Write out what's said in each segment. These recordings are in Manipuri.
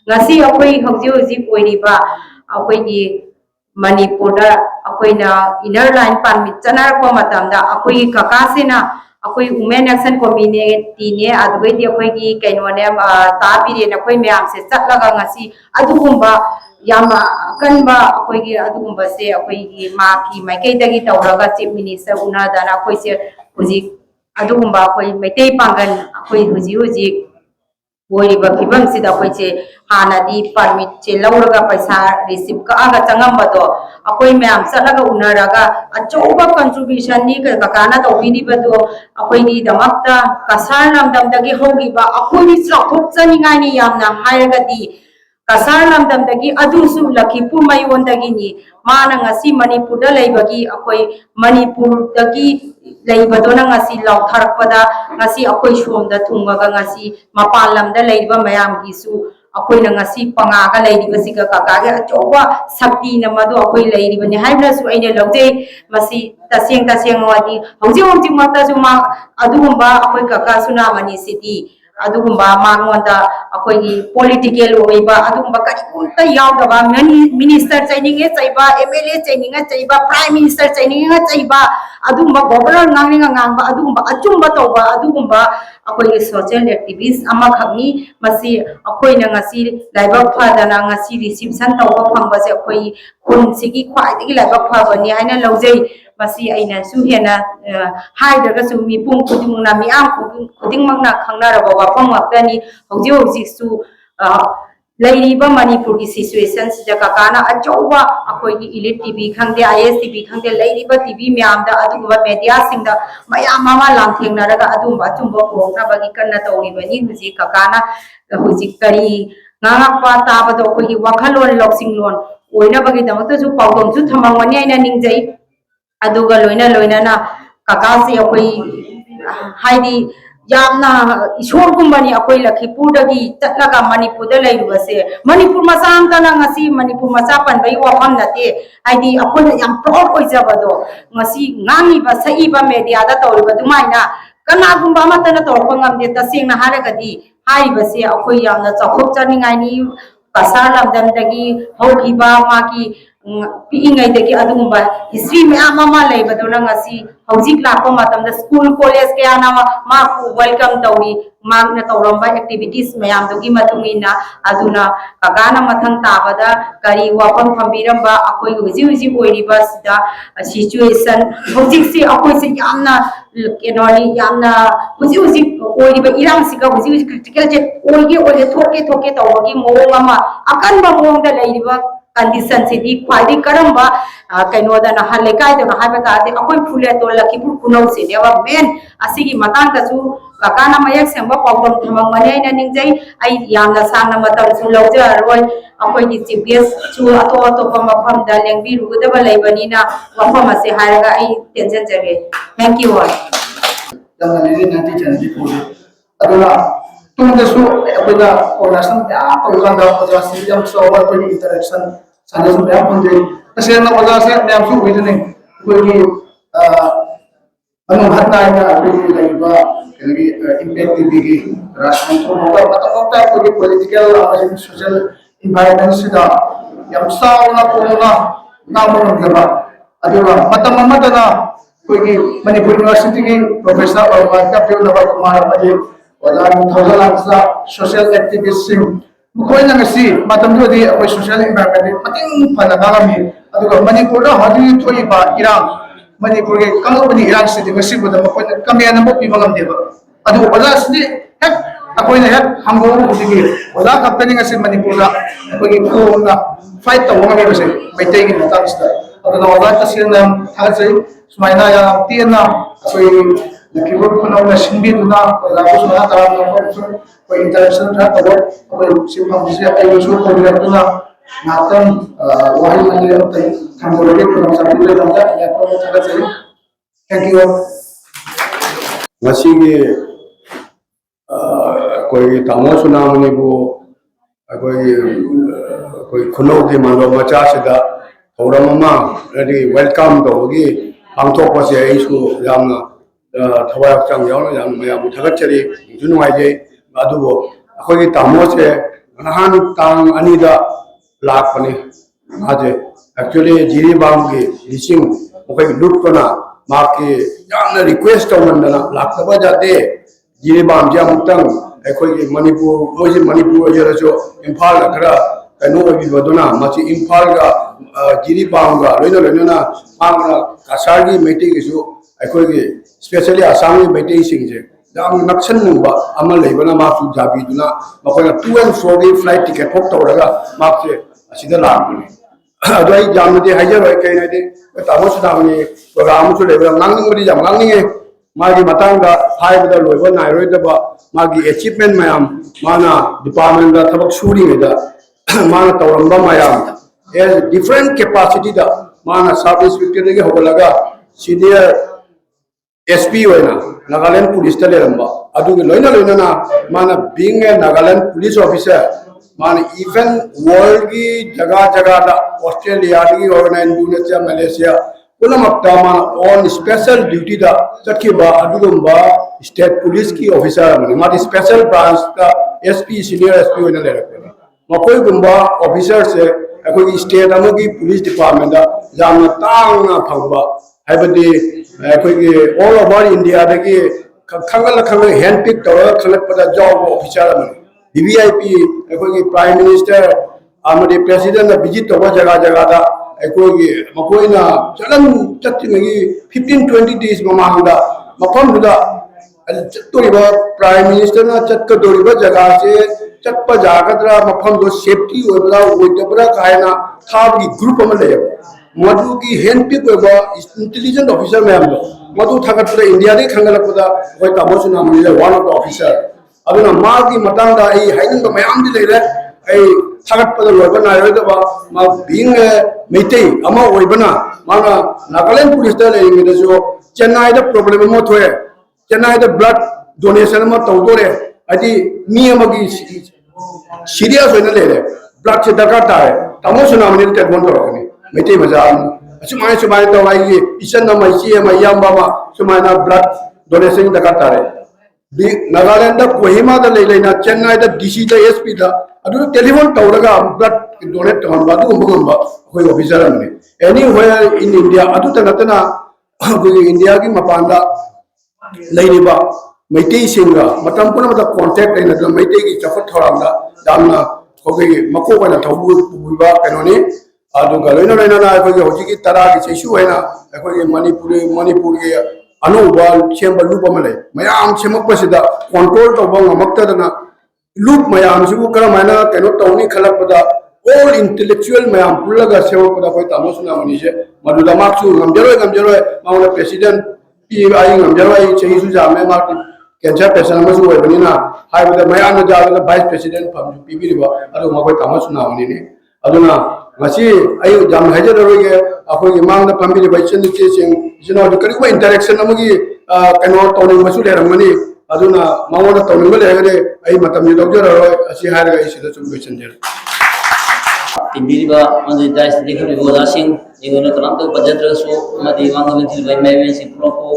ngasi akoi hauji oiriba akoi Manipurda akoina inner line permit chanar ko matamda akoi kakasina akoi women action community ne adugoi di akoi gi kainone ta pire na akoi myam se chatlaga ngasi adugumba yama kanba akoi gi adugumba se akoi gi ma ki maikai dagi tawraga chief minister una dana akoi se huji adugumba akoi maitai pangan akoi huji Woriba Kibam Sida Poche, Hana di permit che Lauraga Paisa, receive Kaga Changambado, Akoi Mam, Salaga Unaraga, a Choba contribution Nika Kakana, the Winibado, Akoi the Makta, Kasanam Damdagi Hogiba, Akoi Sakani Yamna, Hayagadi, Kasanam Damdagi, Adusu, Laki Pumay Wondagini, Manangasi, Manipur, Laibagi, Akoi, Manipur, Dagi. Laibadona ngasi law tharakpada ngasi akoi shomda thungaga ngasi mapalamda laiba mayam gisu akoi na ngasi pangaga laiba siga kakaga achoba sakti na madu akoi laiba ni haibna su aine lawje masi taseng wadi hauji mata su ma adugumba akoi kaka suna mani city adugumba mangonda akoi political oiba adugumba karikunta yawdaba minister chaininge chaiba MLA chaininga chaiba prime minister chaininga chaiba adugumba governor ngangba adugumba achumba toba adugumba akoi social activist ama khagni masi akoi na ngasi laibak phadana ngasi reception toba phangba se akoi khun sigi khwai digi laibak phabani haina lawjei masi aina su hena haidaga su mi pung khudimna mi am khudingmangna khangnaraba wafam waktani hauji su Lairiba Manipur ki situation sida kakana achoba akoi ki elite TV khangde IS TV khangde lairiba TV myamda aduba media singda mayam mama lamtheng naraga adumba chumba progna bagi kanna tawribani huji kakana huji kari ngangakpa tabado akoi ki wakhalon loksing lon oina bagi damakta su pawdom su thamangwani aina ningjai aduga loina na kakasi akoi haidi Yamna ishor kumbani akoi Lakhipur dagi chatlaga Manipur da lairubase Manipur masam tana ngasi Manipur masapan bai wafam nate haidi akoi yam proud oijabado ngasi ngangi ba sai ba media da tawriba dumaina kana gumba matana tawpa ngamde tasengna haragadi haibase akoi yamna chakhop chaningai ni kasar lamdam dagi hokiba maki piingai dagi adumba history me ama laibadona ngasi hojik lakpa matamda school college kaya na maku welcome tawri magna tawramba activities mayam dogi matungina aduna kakana mathang tabada kari wapam phambiramba akoi huji oiriba sida situation hojik si akoi se yamna kenoni yamna huji oiriba irang sika huji critical je oige thoke tawagi mowong ama akan ba mowong da lairiba condition sidi khwadi karamba kainoda na halekai da haiba ta de akoi phule to Lakhipur kunau se dewa men asigi matang ta su kakana mayak semba pawdom thamang mane na ningjai ai yamna sangna matam su lawja aroi akoi ki GPS chu ato pa mafam da lengbi rugudaba laibani na wafam ase haraga ai tension jage thank you all dama lele nanti janji puri aduna tungdesu apida ornasan ta tolkanda odrasi jam sobar puni interaction sanasum ya punde tasena odrasi nyam su widene kogi anu hatna ina apidi laiba kali impact digi rasman to moga patokta kogi political and social environment sida yam sauna puna namun gaba aduna matamama kogi Manipur University ki professor or Kapil Nabar Kumar Ajib wala thousand social activist sing mukhoy na ngasi matam do di apoi social environment pating phanagami aduga Manipur da hadi thoi ba irang Manipur ke kalobani irang city ngasi boda mukhoy kamya na mo pibangam deba adu wala sidi hek apoi na hek hangong udigi wala kaptani ngasi Manipur da apoi ko na fight to ngami bese baitai gi matang sta aduna wala tasir na thajai sumaina ya tiena apoi Nakibat ko na nasimbi doon na pagkakos na tarang na ko interaction na tawag ko simpang siya ay usul ko direkto na natin wahil na nila tayo kamulagit ko ng sabi nila lang ya ko taga sa iyo. Thank you. Masigi कोई तामो सुनामनी बो कोई खुनो की मानो मचा सिदा थोड़ा ममा रेडी वेलकम तो होगी हम तो पसे इसको यामना थवा चंग यावना याम मया मुथगचरी जुनुवाइजे अदुबो अखोगी तामो से नहान तांग अनिदा लाखपनी आजे एक्चुअली जीरी बाम की लिसिंग ओके लुट कोना माकी यामना रिक्वेस्ट तवंदना लाखतबा जाते जीरी बाम जे अमुतंग अखोगी मणिपुर मोजी मणिपुर जरसो इम्फाल खरा कनो बदुना मची इम्फाल का जीरी बाम का लोइना लोइना मांगना कासागी मेटी किसु अखोगी स्पेशली आसाम की मेटी सिंजे याम नक्सन नुबा अमल लेबना मासु जाबीदुना मकोना टू एंड फ्रो की फ्लाइट टिकट फोक तौरगा मासे असिदा लाबनी अदोई जामदे हाइजर कइनादे तामोस दामनी प्रोग्राम सु लेबा ngangningबडी जाम nganninge मागी मतंगा हाइबदा लोइबा नाइरोइदबा मागी अचीवमेंट मयाम माना डिपार्टमेंट दा थबक सूरिंगदा माना तौरंबा मयाम ए डिफरेंट कैपेसिटी दा माना सब इंस्पेक्टर के होगलगा सीनियर एसपी होइना नागालैंड पुलिस ता लेरंबा अदुगे लोइना लोइना माना being a Nagaland police officer माना इवन वर्ल्ड की जगह जगह दा ऑस्ट्रेलिया की और इंडोनेशिया मलेशिया पुलमक्ता माना ऑन स्पेशल ड्यूटी दा चटकीबा अदुगुंबा स्टेट पुलिस की ऑफिसर माने मादी स्पेशल ब्रांच दा एसपी सीनियर एसपी होइना लेरकने मकोई गुंबा ऑफिसर से अखोई स्टेट अमगी पुलिस डिपार्टमेंट दा जामना तांगना फंबा हाइबदी अखोई ऑल ओवर इंडिया दगी खंगल हैंड पिक तौर खलकपदा जॉब ऑफिसर माने DVIP अखोई प्राइम मिनिस्टर आमदी प्रेसिडेंट विजिट तौर जगह जगह दा अखोई मकोइना चलन चत्तिनगी 15-20 डेज ममांगदा मफमदुदा चत्तोरिबा प्राइम मिनिस्टर ना चत्कदोरिबा जगह से चत्पा जागद्रा मफम दो सेफ्टी ओइबरा ओइतबरा कायना थाबगी ग्रुप अम लेब मधु की हैंड पिक ओइबा इंटेलिजेंट ऑफिसर मैम दो मधु थागतरा इंडिया दे खंगलपदा ओइ तामोसु नामनि वन ऑफ द ऑफिसर अदुना मागी मतंगा आई हाइनिंग मैम दि लेरे आई थागतपदा लोइबा नाइरोदबा मा बीइंग मेटे अमा ओइबना माना नागालैंड पुलिस ता लेंगेदसो चेन्नई दा प्रॉब्लम मो थोए चेन्नई दा ब्लड डोनेशन मा तौदोरे अदि मी अमगी सीरियस होइना लेरे ब्लड से दरकार ताए तामोसु नामनि टेलीफोन तौरगनी मेटे मजा असुमाय सुमाय तवाई इसन न मैसी म यामबा सुमायना ब्लड डोनेशन दरकार तारे नागालैंड दा कोहिमा दा लेना चेन्नई दा डीसी दा एसपी दा अदु टेलीफोन तौरगा ब्लड डोनेट तौरबा अदु गुंबा कोई ऑफिसर अमने एनीवेयर इन इंडिया अदु तनतना कोई इंडिया की मपांदा लेरिबा मैतेई सिंगा मतम पुनमदा कांटेक्ट लेना मैतेई की चफट थोरांदा दामना कोई मको बना थौबु बुबा कनोनी अदुगा लोइना लोइना ना कोई होजी की तरह की सेसु हैना कोई मणिपुर के अनोबा चेंबर लूप अमले मयाम सेमकपसिदा कंट्रोल तौबा ngमक्तदना लूप मयाम सिबु करमायना कनो तौनी खलकपदा ऑल इंटेलेक्चुअल मयाम पुलगा सेवकपदा कोई तामोसुना मनिसे मदुदा माक्सु गमजरोय माउना प्रेसिडेंट पी आई गमजरोय चेहिसु जामे मार्क कैंसर पेशेंट मसु होबनिना हाइबदा मयाम जादा वाइस प्रेसिडेंट फम पीबिरिबा अदु मकोय तामोसुना मनिने अदुना ngasi ayu jam hajaroge akoi mang na pambi baichen che sing jino kari ko interaction amagi kano tawning masu le ramani aduna mawona tawning le gare ai matam ni doctor ro asi har ga isi da chum question der Tindiriba mandi dais dikhi boda sing ingona kalam to budget so madi mang na til bai mai sing pro ko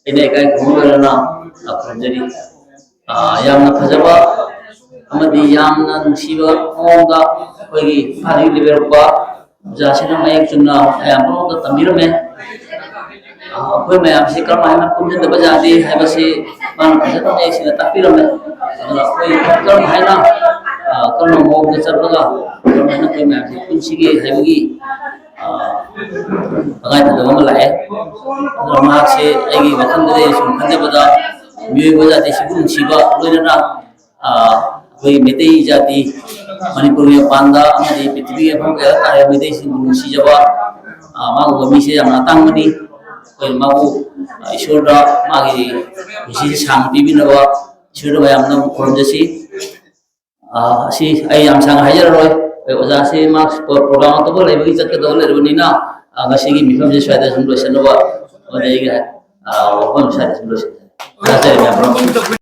ene kai khumera na apronjari yamna phajaba amadi yamna siba onga koigi phari liberba jasina mai chunna ayam to tamir me koi mai am se karma na kunde da bajadi hai base man phajata ne sina tapir me koi karma hai na karma mo ke charbaga karma na koi mai kunsi ge hai bagi agai ta dama lae karma se ai wakan de sum khande bada mi bajadi sibun siba loina na कोई मेतेई जाति मणिपुर में पांदा अमदी पृथ्वी के भंग है मेतेई सिंह मुसी जबा मागो गमी से हमना तांगनी ꯑꯩꯈꯣꯏ ꯃꯥꯕꯨ ꯏꯁꯣꯔꯗ ꯃꯥꯒꯤ ꯄꯨꯟꯁꯤꯁꯤ ꯁꯥꯡꯅ ꯄꯤꯕꯤꯅꯕ ꯏꯁꯣꯔꯗ ꯃꯌꯥꯝꯅ ꯈꯨꯔꯨꯝꯖꯁꯤ ꯑꯁꯤ ꯑꯩ ꯌꯥꯝ ꯁꯥꯡꯅ ꯍꯥꯏꯖꯔꯔꯣꯏ ꯑꯣꯖꯥꯁꯤ ꯃꯥ ꯄ꯭ꯔꯣꯒ꯭ꯔꯥꯝ ꯑꯇꯣꯞꯄ ꯂꯩꯕꯒꯤ ꯆꯠꯀꯗꯕ ꯂꯩꯔꯕꯅꯤꯅ ꯉꯁꯤꯒꯤ ꯃꯤꯐꯝꯁꯤ ꯁ꯭ꯋꯥꯏꯗ ꯁꯨꯝ ꯂꯣꯏꯁꯤꯟꯅꯕ ꯑꯩꯒꯤ ꯋꯥꯐꯝ ꯁ꯭ꯋꯥꯏꯗ ꯁꯨꯝ ꯂꯣꯏꯁꯤꯟꯖꯔꯤ ꯊꯥꯖꯔꯤ ꯃꯌꯥꯝ